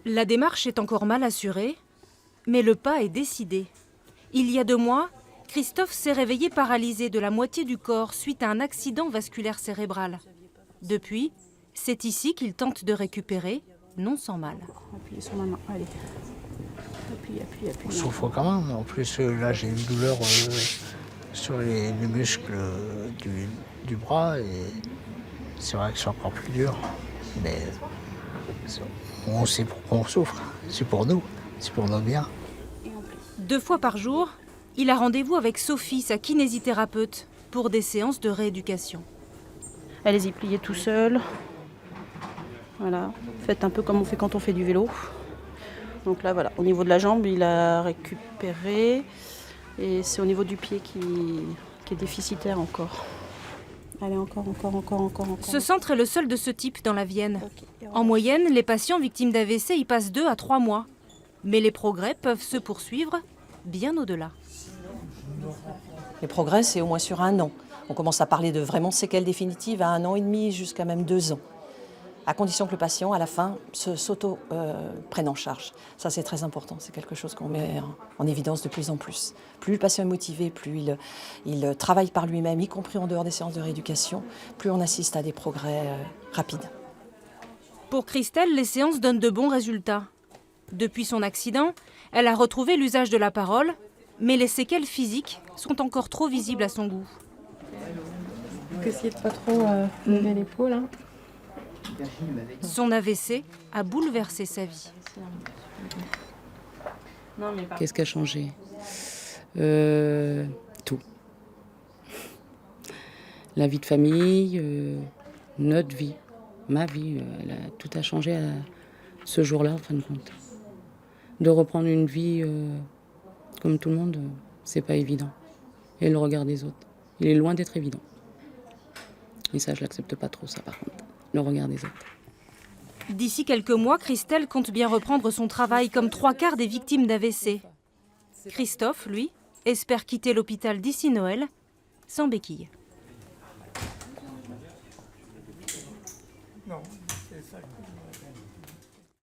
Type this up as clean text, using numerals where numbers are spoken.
La démarche est encore mal assurée, mais le pas est décidé. Il y a 2 mois, Christophe s'est réveillé paralysé de la moitié du corps suite à un accident vasculaire cérébral. Depuis, c'est ici qu'il tente de récupérer, non sans mal. Appuyez sur ma main, allez. Appuie. On souffre quand même. En plus, là, j'ai une douleur sur les muscles du bras et c'est vrai que c'est encore plus dur. Mais on sait pourquoi on souffre. C'est pour nous, c'est pour notre bien. 2 fois par jour, il a rendez-vous avec Sophie, sa kinésithérapeute, pour des séances de rééducation. Allez-y, pliez tout seul. Voilà, faites un peu comme on fait quand on fait du vélo. Donc là, voilà, au niveau de la jambe, il a récupéré. Et c'est au niveau du pied qui est déficitaire encore. Allez, encore. Ce centre est le seul de ce type dans la Vienne. En moyenne, les patients victimes d'AVC y passent 2 à 3 mois. Mais les progrès peuvent se poursuivre bien au-delà. Les progrès, c'est au moins sur 1 an. On commence à parler de vraiment séquelles définitives à 1 an et demi jusqu'à même 2 ans. À condition que le patient, à la fin, s'auto-prenne en charge. Ça, c'est très important. C'est quelque chose qu'on met en évidence de plus en plus. Plus le patient est motivé, plus il travaille par lui-même, y compris en dehors des séances de rééducation, plus on assiste à des progrès rapides. Pour Christelle, les séances donnent de bons résultats. Depuis son accident, elle a retrouvé l'usage de la parole, mais les séquelles physiques sont encore trop visibles à son goût. Essayez de pas trop lever l'épaule. Hein. Son AVC a bouleversé sa vie. Qu'est-ce qui a changé Tout. La vie de famille, notre vie, ma vie, tout a changé à ce jour-là, en fin de compte. De reprendre une vie comme tout le monde, c'est pas évident. Et le regard des autres, il est loin d'être évident. Et ça, je l'accepte pas trop, ça, par contre. Le regard des autres. D'ici quelques mois, Christelle compte bien reprendre son travail comme 3/4 des victimes d'AVC. Christophe, lui, espère quitter l'hôpital d'ici Noël sans béquille. Non, c'est ça.